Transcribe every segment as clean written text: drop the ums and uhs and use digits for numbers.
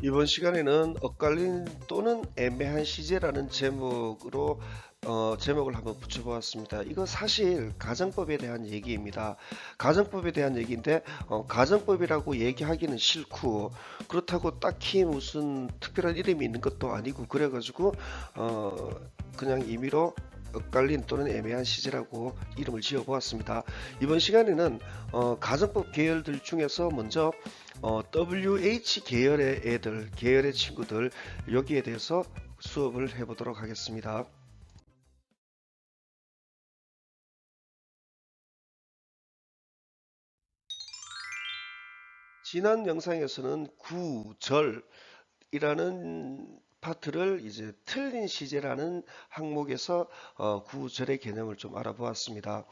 이번 시간에는 엇갈린 또는 애매한 시제라는 제목으로 제목을 한번 붙여보았습니다. 이거 사실 가정법에 대한 얘기입니다. 가정법에 대한 얘기인데 가정법이라고 얘기하기는 싫고 그렇다고 딱히 무슨 특별한 이름이 있는 것도 아니고 그래가지고 그냥 임의로 엇갈린 또는 애매한 시제라고 이름을 지어보았습니다. 이번 시간에는 가정법 계열들 중에서 먼저 WH 계열의 애들, 계열의 친구들 여기에 대해서 수업을 해보도록 하겠습니다. 지난 영상에서는 구절이라는 파트를 이제 틀린 시제라는 항목에서 구절의 개념을 좀 알아보았습니다.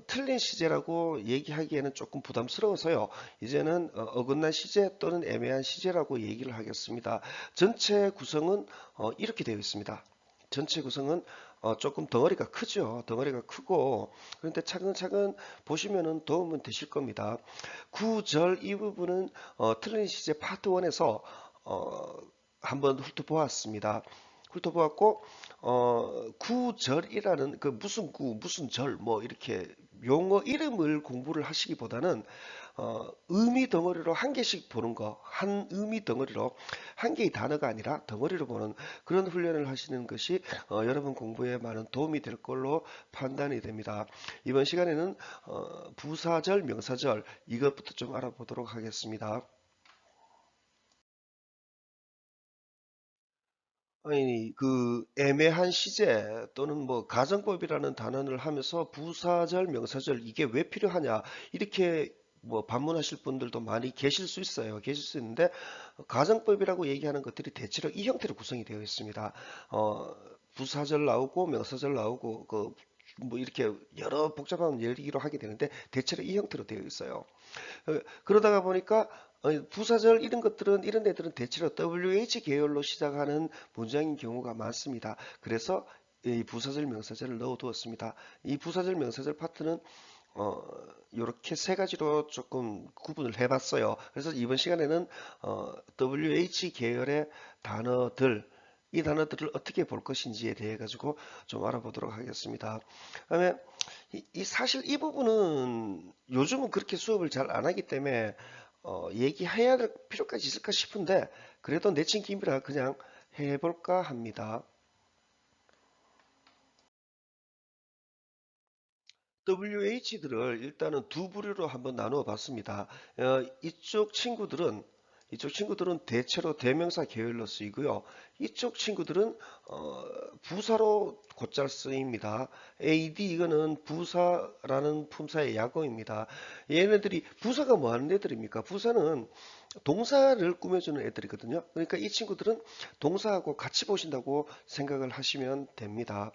틀린 시제라고 얘기하기에는 조금 부담스러워서요. 이제는 어긋난 시제 또는 애매한 시제라고 얘기를 하겠습니다. 전체 구성은 이렇게 되어 있습니다. 전체 구성은 조금 덩어리가 크죠. 덩어리가 크고 그런데 차근차근 보시면은 도움은 되실 겁니다. 구절 이 부분은 틀린 시제 파트 1에서 한번 훑어보았습니다. 훑어보았고 구절이라는 그 무슨 구 무슨 절 뭐 이렇게 용어 이름을 공부를 하시기보다는 의미 덩어리로 한 개씩 보는 거, 한 의미 덩어리로 한 개의 단어가 아니라 덩어리로 보는 그런 훈련을 하시는 것이 여러분 공부에 많은 도움이 될 걸로 판단이 됩니다. 이번 시간에는 부사절, 명사절 이것부터 좀 알아보도록 하겠습니다. 아니, 그 애매한 시제 또는 뭐 가정법이라는 단언을 하면서 부사절, 명사절 이게 왜 필요하냐 이렇게 뭐 반문하실 분들도 많이 계실 수 있어요. 계실 수 있는데 가정법이라고 얘기하는 것들이 대체로 이 형태로 구성이 되어 있습니다. 부사절 나오고 명사절 나오고 그 뭐 이렇게 여러 복잡한 얘기로 하게 되는데 대체로 이 형태로 되어 있어요. 그러다가 보니까 부사절 이런 것들은 이런 애들은 대체로 WH 계열로 시작하는 문장인 경우가 많습니다. 그래서 이 부사절 명사절을 넣어 두었습니다. 이 부사절 명사절 파트는 어, 이렇게 세 가지로 조금 구분을 해봤어요. 그래서 이번 시간에는 WH 계열의 단어들 이 단어들을 어떻게 볼 것인지에 대해 가지고 좀 알아보도록 하겠습니다. 그다음에 사실 이 부분은 요즘은 그렇게 수업을 잘 안 하기 때문에 얘기해야 될 필요까지 있을까 싶은데 그래도 내친 김이라 그냥 해볼까 합니다. WH들을 일단은 두 부류로 한번 나누어 봤습니다. 이쪽 친구들은 대체로 대명사 계열로 쓰이고요. 이쪽 친구들은 부사로 곧잘 쓰입니다. AD 이거는 부사라는 품사의 약어입니다. 얘네들이 부사가 뭐 하는 애들입니까? 부사는 동사를 꾸며주는 애들이거든요. 그러니까 이 친구들은 동사하고 같이 보신다고 생각을 하시면 됩니다.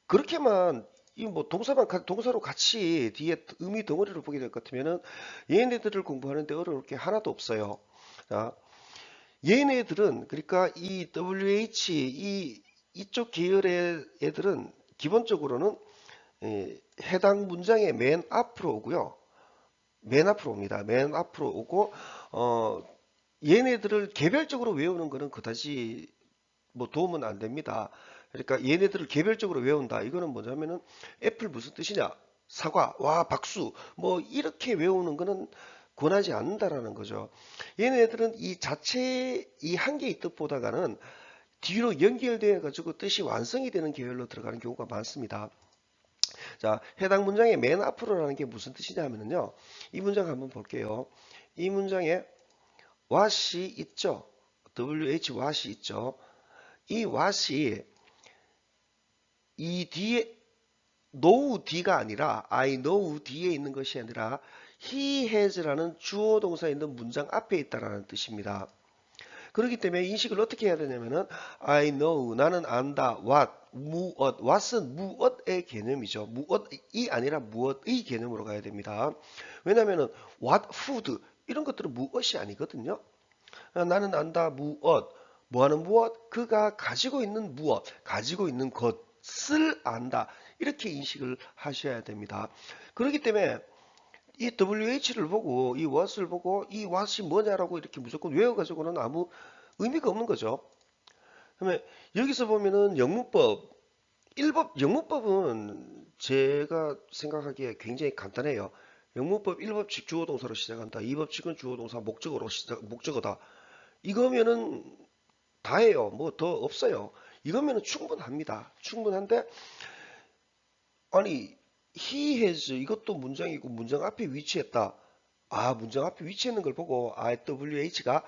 그렇게만 이 뭐 동사로 같이 뒤에 의미 덩어리를 보게 될 것 같으면은 얘네들을 공부하는데 어려울 게 하나도 없어요. 자, 얘네들은 그러니까 이 WH 이쪽 계열의 애들은 기본적으로는 해당 문장의 맨 앞으로 오고요. 맨 앞으로 옵니다. 맨 앞으로 오고 어, 얘네들을 개별적으로 외우는 거는 그다지 뭐 도움은 안 됩니다. 그러니까 얘네들을 개별적으로 외운다. 이거는 뭐냐면은 애플 무슨 뜻이냐? 사과, 와, 박수. 뭐 이렇게 외우는 거는 권하지 않는다라는 거죠. 얘네들은 이 자체 이 한 개의 뜻보다가는 뒤로 연결되어 가지고 뜻이 완성이 되는 계열로 들어가는 경우가 많습니다. 자, 해당 문장의 맨 앞으로라는 게 무슨 뜻이냐면요. 이 문장 한번 볼게요. 이 문장에 what이 있죠. WH what이 있죠. 이 what이 이 뒤에 know D가 아니라 I know D에 있는 것이 아니라 he has라는 주어 동사 있는 문장 앞에 있다라는 뜻입니다. 그렇기 때문에 인식을 어떻게 해야 되냐면은 I know 나는 안다 what 무엇 what은 무엇의 개념이죠. 무엇이 아니라 무엇의 개념으로 가야 됩니다. 왜냐면은 what food 이런 것들은 무엇이 아니거든요. 나는 안다 무엇 뭐하는 무엇 그가 가지고 있는 무엇 가지고 있는 것을 안다 이렇게 인식을 하셔야 됩니다. 그렇기 때문에 이 WH를 보고 이 what을 보고 이 what이 뭐냐라고 이렇게 무조건 외워가지고는 아무 의미가 없는 거죠. 그러면 여기서 보면은 영문법은 제가 생각하기에 굉장히 간단해요. 영문법 1법칙 주어동사로 시작한다. 2법칙은 주어동사 목적어다. 이거면은 다예요. 뭐 더 없어요. 이거면은 충분합니다. 충분한데 아니 he has 이것도 문장이고 문장 앞에 위치했다. 아 문장 앞에 위치했는 걸 보고 IWH가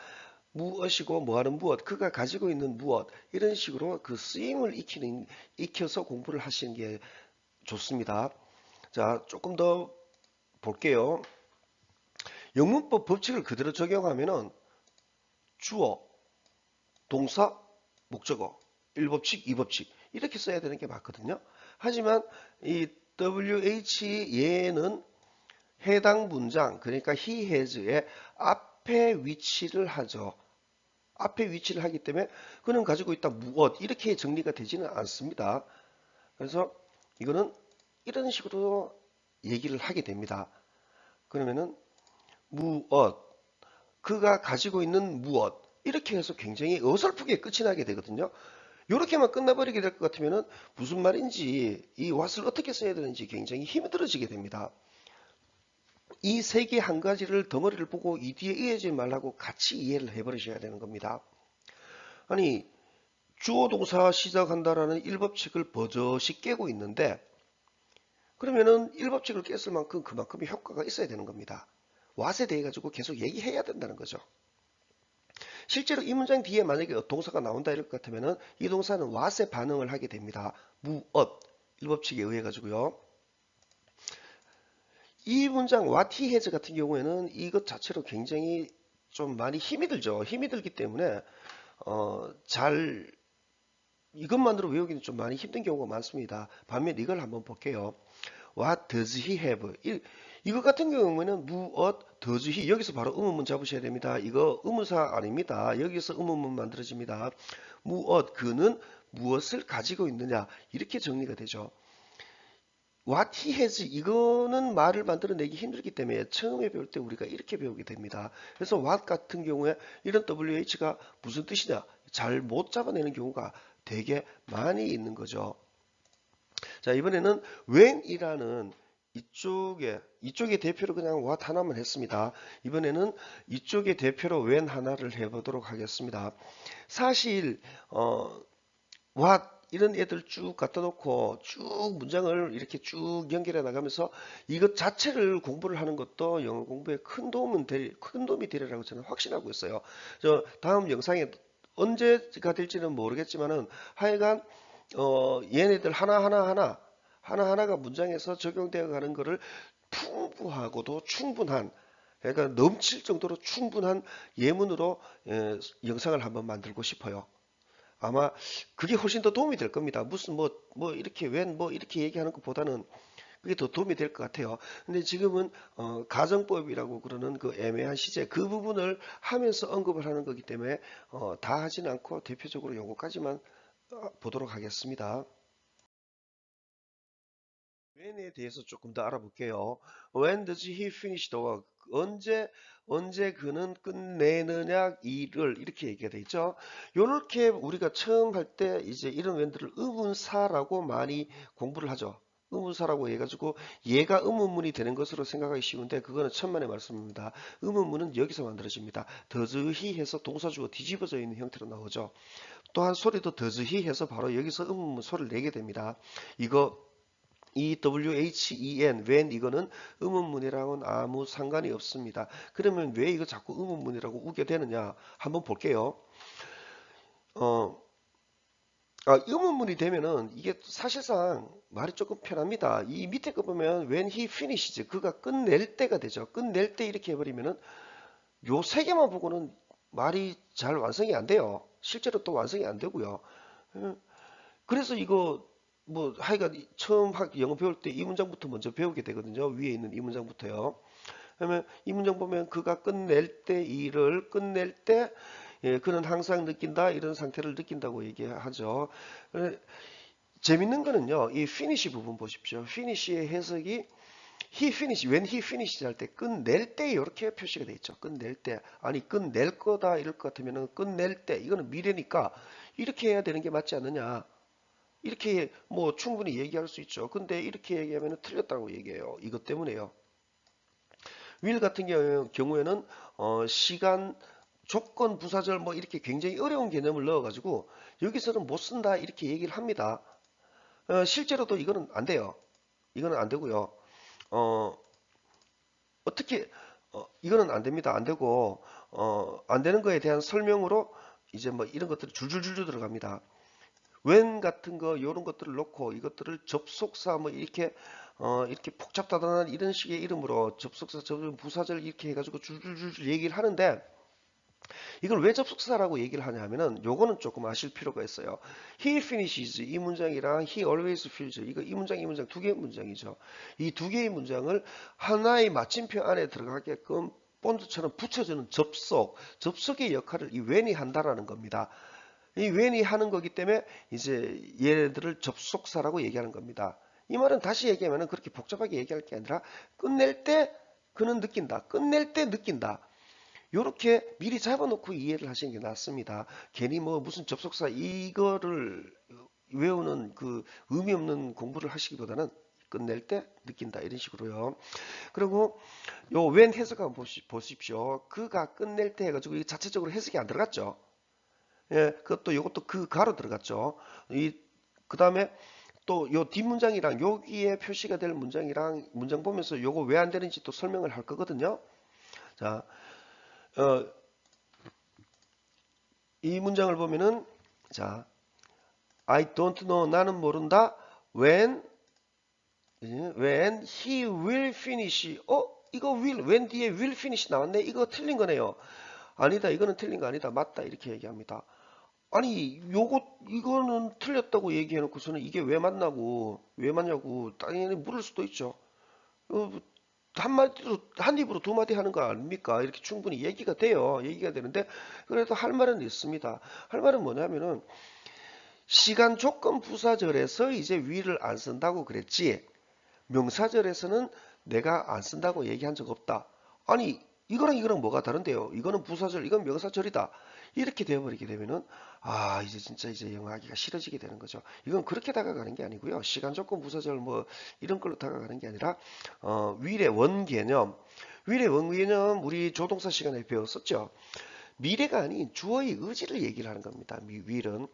무엇이고 뭐하는 무엇 그가 가지고 있는 무엇 이런 식으로 그 쓰임을 익혀서 공부를 하시는 게 좋습니다. 자 조금 더 볼게요. 영문법 법칙을 그대로 적용하면은 주어, 동사, 목적어 1법칙, 2법칙 이렇게 써야 되는 게 맞거든요. 하지만 이 WH 얘는 해당 문장 그러니까 he has의 앞에 위치를 하죠. 앞에 위치를 하기 때문에 그는 가지고 있다 무엇 이렇게 정리가 되지는 않습니다. 그래서 이거는 이런 식으로 얘기를 하게 됩니다. 그러면은 무엇 그가 가지고 있는 무엇 이렇게 해서 굉장히 어설프게 끝이 나게 되거든요. 이렇게만 끝나버리게 될 것 같으면은 무슨 말인지 이 what을 어떻게 써야 되는지 굉장히 힘들어지게 됩니다. 이 세 개 한 가지를 덩어리를 보고 이 뒤에 이어질 말하고 같이 이해를 해버리셔야 되는 겁니다. 아니 주어 동사 시작한다라는 1법칙을 버젓이 깨고 있는데 그러면은 1법칙을 깼을 만큼 그만큼의 효과가 있어야 되는 겁니다. what에 대해 가지고 계속 얘기해야 된다는 거죠. 실제로 이 문장 뒤에 만약에 동사가 나온다 이럴 것 같으면은 이 동사는 what에 반응을 하게 됩니다. 무엇 1법칙에 의해 가지고요. 이 문장 what he has 같은 경우에는 이것 자체로 굉장히 좀 많이 힘이 들죠. 힘이 들기 때문에 잘 이것만으로 외우기는 좀 많이 힘든 경우가 많습니다. 반면 이걸 한번 볼게요. What does he have? 이것 같은 경우에는 무엇 does he 여기서 바로 의문문 잡으셔야 됩니다. 이거 의문사 아닙니다. 여기서 의문문 만들어집니다. 무엇 그는 무엇을 가지고 있느냐 이렇게 정리가 되죠. What he has 이거는 말을 만들어내기 힘들기 때문에 처음에 배울 때 우리가 이렇게 배우게 됩니다. 그래서 what 같은 경우에 이런 WH가 무슨 뜻이냐 잘 못 잡아내는 경우가 되게 많이 있는 거죠. 자 이번에는 when이라는 이쪽의 대표로 그냥 what 하나만 했습니다. 이번에는 이쪽의 대표로 when 하나를 해보도록 하겠습니다. 사실 what 이런 애들 쭉 갖다 놓고 쭉 문장을 이렇게 쭉 연결해 나가면서 이것 자체를 공부를 하는 것도 영어 공부에 큰 도움이 되리라고 저는 확신하고 있어요. 저 다음 영상에 언제가 될지는 모르겠지만은 하여간 얘네들 하나하나가 문장에서 적용되어 가는 것을 풍부하고도 충분한 그러니까 넘칠 정도로 충분한 예문으로 영상을 한번 만들고 싶어요. 아마 그게 훨씬 더 도움이 될 겁니다. 무슨 뭐 이렇게 웬 뭐 이렇게 얘기하는 것보다는 그게 더 도움이 될 것 같아요. 근데 지금은 가정법이라고 그러는 그 애매한 시제 그 부분을 하면서 언급을 하는 거기 때문에 다 하지는 않고 대표적으로 요거까지만 보도록 하겠습니다. when에 대해서 조금 더 알아볼게요. When does he finish the work? 언제 그는 끝내느냐 일을 이렇게 얘기가 돼 있죠. 요렇게 우리가 처음 할 때 이제 이런 when들을 의문사라고 많이 공부를 하죠. 의문사라고 해가지고 얘가 의문문이 되는 것으로 생각하기 쉬운데 그거는 천만의 말씀입니다. 의문문은 여기서 만들어집니다. does he 해서 동사주어 뒤집어져 있는 형태로 나오죠. 또한 소리도 does he 해서 바로 여기서 의문문 소리를 내게 됩니다. 이거 when, when 이거는 의문문이랑은 아무 상관이 없습니다. 그러면 왜 이거 자꾸 의문문이라고 우게 되느냐 한번 볼게요. 의문문이 되면은 이게 사실상 말이 조금 편합니다. 이 밑에 거 보면 when he finishes 그가 끝낼 때가 되죠. 끝낼 때 이렇게 해버리면은 요 세 개만 보고는 말이 잘 완성이 안 돼요. 실제로 또 완성이 안 되고요. 그래서 이거 뭐 하여간 처음 영어 배울 때 이 문장부터 먼저 배우게 되거든요. 위에 있는 이 문장부터요. 그러면 이 문장 보면 그가 끝낼 때 일을 끝낼 때 그는 항상 느낀다 이런 상태를 느낀다고 얘기하죠. 재밌는 거는요. 이 finish 부분 보십시오. finish의 해석이 he finish, when he finish 할 때 끝낼 때 이렇게 표시가 돼 있죠. 끝낼 때. 아니 끝낼 거다 이럴 것 같으면은 끝낼 때 이거는 미래니까 이렇게 해야 되는 게 맞지 않느냐. 이렇게 뭐 충분히 얘기할 수 있죠. 근데 이렇게 얘기하면 틀렸다고 얘기해요. 이것 때문에요. will 같은 경우에는 시간, 조건, 부사절 뭐 이렇게 굉장히 어려운 개념을 넣어가지고 여기서는 못 쓴다 이렇게 얘기를 합니다. 실제로도 이거는 안 돼요. 이거는 안 되고요. 어떻게 이거는 안 됩니다. 안 되고 안 되는 거에 대한 설명으로 이제 뭐 이런 것들이 줄줄줄 들어갑니다. when 같은 거 이런 것들을 놓고 이것들을 접속사 뭐 이렇게 이렇게 복잡다단한 이런 식의 이름으로 접속사, 부사절 이렇게 해가지고 줄줄줄 얘기를 하는데 이걸 왜 접속사라고 얘기를 하냐 하면은 요거는 조금 아실 필요가 있어요. He finishes 이 문장이랑 he always finishes 이거 이 문장 두 개의 문장이죠. 이 두 개의 문장을 하나의 마침표 안에 들어가게끔 본드처럼 붙여주는 접속의 역할을 이 when이 한다라는 겁니다. 이 when이 하는 거기 때문에 이제 얘네들을 접속사라고 얘기하는 겁니다. 이 말은 다시 얘기하면 그렇게 복잡하게 얘기할 게 아니라 끝낼 때 그는 느낀다. 끝낼 때 느낀다. 요렇게 미리 잡아놓고 이해를 하시는 게 낫습니다. 괜히 뭐 무슨 접속사 이거를 외우는 그 의미 없는 공부를 하시기보다는 끝낼 때 느낀다 이런 식으로요. 그리고 요 when 해석 한번 보십시오. 그가 끝낼 때 해가지고 이 자체적으로 해석이 안 들어갔죠. 예, 그것도 요것도 그 가로 들어갔죠. 그 다음에 또 요 뒷문장이랑 여기에 표시가 될 문장이랑 문장 보면서 요거 왜 안 되는지 또 설명을 할 거거든요. 자, 이 문장을 보면은 자, I don't know 나는 모른다. when he will finish 이거 when 뒤에 will finish 나왔네. 이거 틀린 거네요. 아니다. 이거는 틀린 거 아니다. 맞다. 이렇게 얘기합니다. 아니 이거는 틀렸다고 얘기해 놓고서는 이게 왜 맞냐고 당연히 물을 수도 있죠. 한마디로 한 입으로 두 마디 하는 거 아닙니까? 이렇게 충분히 얘기가 돼요. 얘기가 되는데 그래도 할 말은 있습니다. 할 말은 뭐냐면은 시간 조건 부사절에서 이제 will을 안 쓴다고 그랬지. 명사절에서는 내가 안 쓴다고 얘기한 적 없다. 아니 이거랑 뭐가 다른데요? 이거는 부사절, 이건 명사절이다. 이렇게 되어버리게 되면은 이제 진짜 이제 영어하기가 싫어지게 되는 거죠. 이건 그렇게 다가가는 게 아니고요. 시간 조건 부사절 뭐 이런 걸로 다가가는 게 아니라 will의 원개념 우리 조동사 시간에 배웠었죠. 미래가 아닌 주어의 의지를 얘기를 하는 겁니다. will은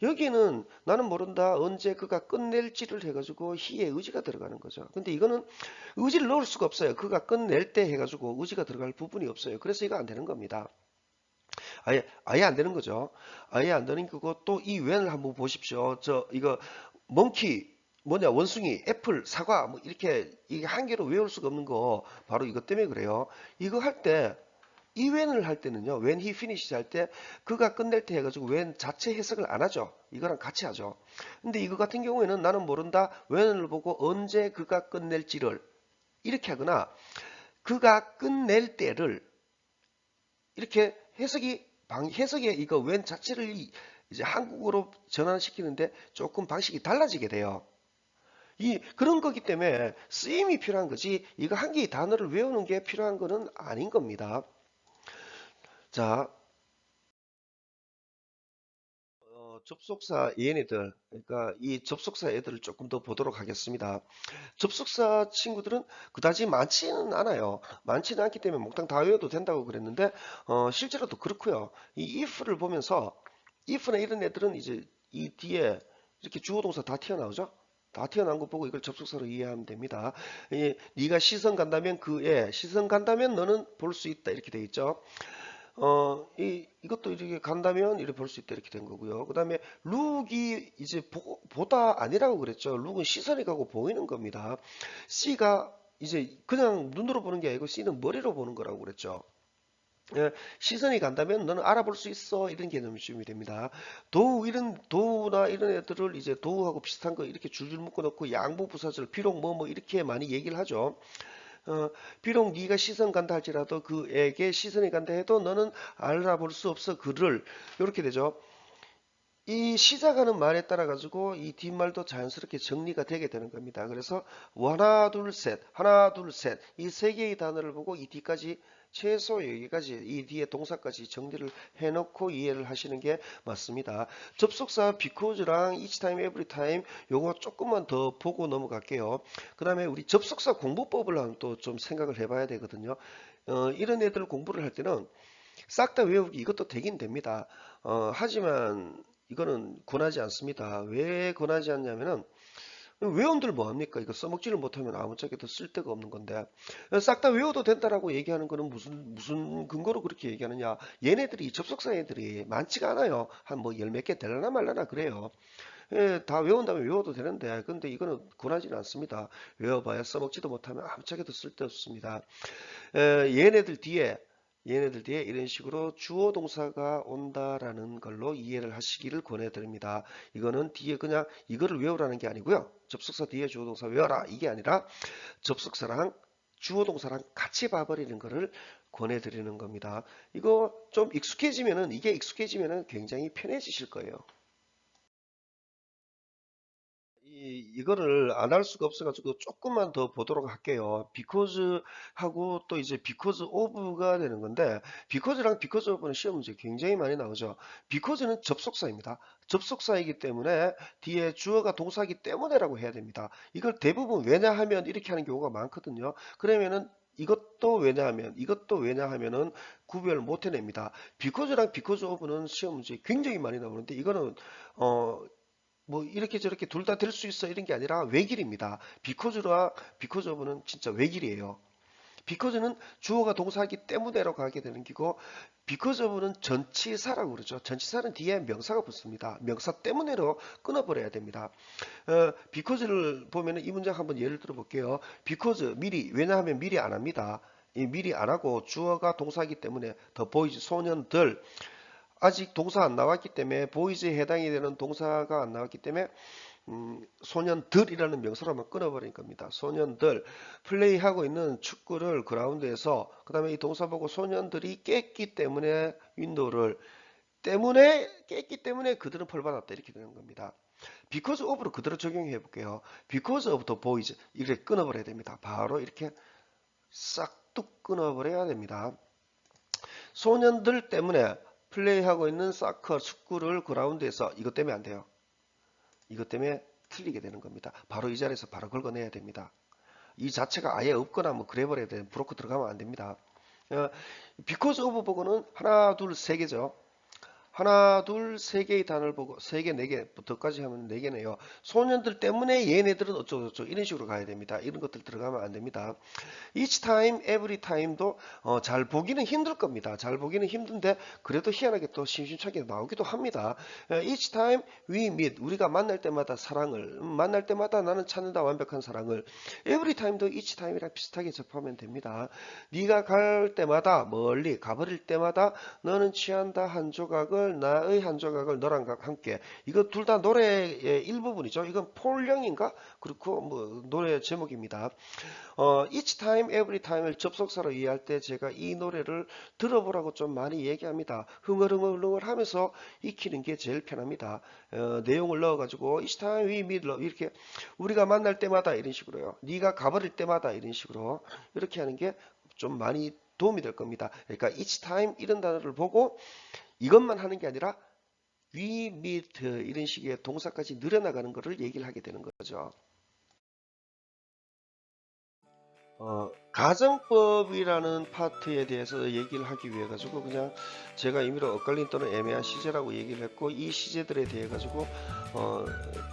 여기는 나는 모른다 언제 그가 끝낼지를 해가지고 he의 의지가 들어가는 거죠. 근데 이거는 의지를 넣을 수가 없어요. 그가 끝낼 때 해가지고 의지가 들어갈 부분이 없어요. 그래서 이거 안 되는 겁니다. 아예 안 되는 거죠. 아예 안 되는 거고 또 이 when을 한번 보십시오. 이거 몽키 뭐냐 원숭이 애플 사과 뭐 이렇게 이게 한 개로 외울 수가 없는 거 바로 이것 때문에 그래요. 이거 할 때 이 when을 할 때는요. when he finishes 할 때 그가 끝낼 때 해가지고 when 자체 해석을 안 하죠. 이거랑 같이 하죠. 근데 이거 같은 경우에는 나는 모른다 when을 보고 언제 그가 끝낼지를 이렇게 하거나 그가 끝낼 때를 이렇게 해석의 이거 when 자체를 이제 한국어로 전환시키는데 조금 방식이 달라지게 돼요. 그런 거기 때문에 쓰임이 필요한 거지 이거 한 개의 단어를 외우는 게 필요한 거는 아닌 겁니다. 자, 접속사 얘네들, 그러니까 이 접속사 애들을 조금 더 보도록 하겠습니다. 접속사 친구들은 그다지 많지는 않아요. 많지는 않기 때문에 몽땅 다 외워도 된다고 그랬는데, 실제로도 그렇고요. 이 if를 보면서, if나 이런 애들은 이제 이 뒤에 이렇게 주어동사 다 튀어나오죠? 다 튀어나온 거 보고 이걸 접속사로 이해하면 됩니다. 네가 시선 간다면 시선 간다면 너는 볼 수 있다 이렇게 돼 있죠. 이것도 이렇게 간다면 이렇게 볼 수 있다 이렇게 된 거고요. 그 다음에 룩이 이제 보다 아니라고 그랬죠. 룩은 시선이 가고 보이는 겁니다. C가 이제 그냥 눈으로 보는 게 아니고 C는 머리로 보는 거라고 그랬죠. 시선이 간다면 너는 알아볼 수 있어 이런 개념이 됩니다. 도우나 이런 애들을 이제 도우하고 비슷한 거 이렇게 줄줄 묶어 놓고 양보 부사절 비록 뭐 이렇게 많이 얘기를 하죠. 비록 네가 시선 간다 할지라도 그에게 시선이 간다 해도 너는 알아볼 수 없어 그를 이렇게 되죠. 이 시작하는 말에 따라 가지고 이 뒷말도 자연스럽게 정리가 되게 되는 겁니다. 그래서 하나 둘 셋, 하나 둘 셋, 이 세 개의 단어를 보고 이 뒤까지 최소 여기까지 이 뒤에 동사까지 정리를 해놓고 이해를 하시는 게 맞습니다. 접속사 because랑 each time, every time 요거 조금만 더 보고 넘어갈게요. 그 다음에 우리 접속사 공부법을 또 좀 생각을 해봐야 되거든요. 이런 애들 공부를 할 때는 싹 다 외우기 이것도 되긴 됩니다. 하지만 이거는 권하지 않습니다. 왜 권하지 않냐면은 외운들 뭐합니까? 이거 써먹지를 못하면 아무짝에도 쓸데가 없는 건데 싹 다 외워도 된다라고 얘기하는 거는 무슨 근거로 그렇게 얘기하느냐? 얘네들이 접속사 애들이 많지가 않아요. 한 뭐 열 몇 개 될라나 말라나 그래요. 예, 다 외운다면 외워도 되는데 근데 이거는 권하지는 않습니다. 외워봐야 써먹지도 못하면 아무짝에도 쓸데없습니다. 얘네들 뒤에 이런 식으로 주어 동사가 온다라는 걸로 이해를 하시기를 권해드립니다. 이거는 뒤에 그냥 이거를 외우라는 게 아니고요. 접속사 뒤에 주어 동사 외워라 이게 아니라 접속사랑 주어 동사랑 같이 봐버리는 거를 권해드리는 겁니다. 이거 좀 이게 익숙해지면은 굉장히 편해지실 거예요. 이거를 안 할 수가 없어가지고 조금만 더 보도록 할게요. because 하고 또 이제 because of가 되는 건데 because랑 because of는 시험 문제 굉장히 많이 나오죠. because는 접속사입니다. 접속사이기 때문에 뒤에 주어가 동사이기 때문에라고 해야 됩니다. 이걸 대부분 왜냐하면 이렇게 하는 경우가 많거든요. 그러면은 이것도 왜냐하면은 구별 못 해냅니다. because랑 because of는 시험 문제 굉장히 많이 나오는데 이거는 뭐 이렇게 저렇게 둘 다 될 수 있어 이런 게 아니라 외길입니다. because와 because of는 진짜 외길이에요. because는 주어가 동사이기 때문에로 가게 되는 기고 because of는 전치사라고 그러죠. 전치사는 뒤에 명사가 붙습니다. 명사 때문에로 끊어버려야 됩니다. because를 보면은 이 문장 한번 예를 들어 볼게요. because 미리 왜냐하면 미리 안 합니다. 미리 안 하고 주어가 동사이기 때문에 the boys 소년들 아직 동사 안 나왔기 때문에 보이즈에 해당이 되는 동사가 안 나왔기 때문에 소년들이라는 명사로만 끊어버린 겁니다. 소년들 플레이하고 있는 축구를 그라운드에서 그 다음에 이 동사 보고 소년들이 깼기 때문에 윈도우를 깼기 때문에 그들은 벌 받았다 이렇게 되는 겁니다. because of를 그대로 적용해 볼게요. because of the boys 이렇게 끊어버려야 됩니다. 바로 이렇게 싹둑 끊어버려야 됩니다. 소년들 때문에 플레이하고 있는 사커 축구를 그라운드에서 이것 때문에 안 돼요. 이것 때문에 틀리게 되는 겁니다. 바로 이 자리에서 바로 긁어내야 됩니다. 이 자체가 아예 없거나 뭐 그래버려야 되는 브로커 들어가면 안 됩니다. because of 보고는 하나 둘 세 개죠. 하나, 둘, 세 개의 단어를 보고 세 개, 네 개부터까지 하면 네 개네요. 소년들 때문에 얘네들은 어쩌고저쩌고 이런 식으로 가야 됩니다. 이런 것들 들어가면 안 됩니다. each time, every time도 잘 보기는 힘들 겁니다. 잘 보기는 힘든데 그래도 희한하게 또 심심찮게 나오기도 합니다. each time we meet 우리가 만날 때마다 사랑을 만날 때마다 나는 찾는다 완벽한 사랑을 every time도 each time이랑 비슷하게 접하면 됩니다. 네가 갈 때마다 멀리 가버릴 때마다 너는 취한다 한 조각을 나의 한 조각을 너랑 함께 이거 둘 다 노래의 일부분이죠. 이건 폴령인가? 그렇고 뭐 노래 제목입니다. each time, every time을 접속사로 이해할 때 제가 이 노래를 들어보라고 좀 많이 얘기합니다. 흥얼흥얼 하면서 익히는 게 제일 편합니다. 내용을 넣어가지고 each time we meet 이렇게 우리가 만날 때마다 이런 식으로요. 네가 가버릴 때마다 이런 식으로 이렇게 하는 게 좀 많이 도움이 될 겁니다. 그러니까 each time 이런 단어를 보고 이것만 하는 게 아니라 we meet 이런 식의 동사까지 늘어나가는 것을 얘기를 하게 되는 거죠. 가정법이라는 파트에 대해서 얘기를 하기 위해 가지고 그냥 제가 임의로 엇갈린 또는 애매한 시제라고 얘기를 했고 이 시제들에 대해 가지고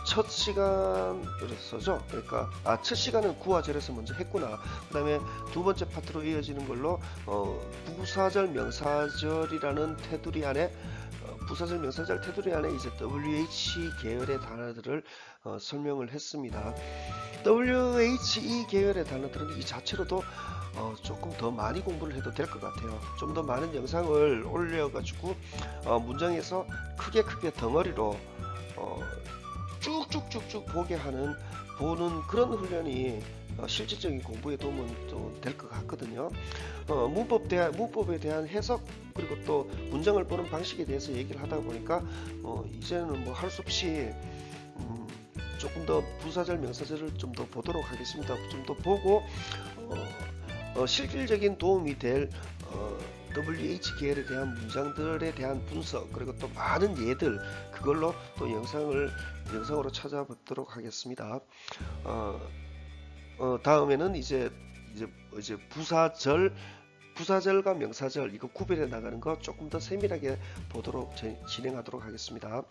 첫 시간으로서죠. 그러니까 첫 시간은 구와 절에서 먼저 했구나. 그 다음에 두 번째 파트로 이어지는 걸로 부사절 명사절이라는 테두리 안에 부사절 명사절 테두리 안에 이제 WH 계열의 단어들을 설명을 했습니다. WHE 계열의 단어들은 이 자체로도 조금 더 많이 공부를 해도 될 것 같아요. 좀 더 많은 영상을 올려가지고 문장에서 크게 덩어리로 쭉쭉쭉쭉 보는 그런 훈련이 실질적인 공부에 도움은 또 될 것 같거든요. 문법에 대한 해석 그리고 또 문장을 보는 방식에 대해서 얘기를 하다 보니까 이제는 뭐 할 수 없이 음, 조금 더 부사절 명사절을 좀 더 보도록 하겠습니다. 좀 더 보고 실질적인 도움이 될 WH 계열에 대한 문장들에 대한 분석 그리고 또 많은 예들 그걸로 또 영상으로 찾아보도록 하겠습니다. 다음에는 이제 부사절과 명사절 이거 구별해 나가는 거 조금 더 세밀하게 보도록 진행하도록 하겠습니다.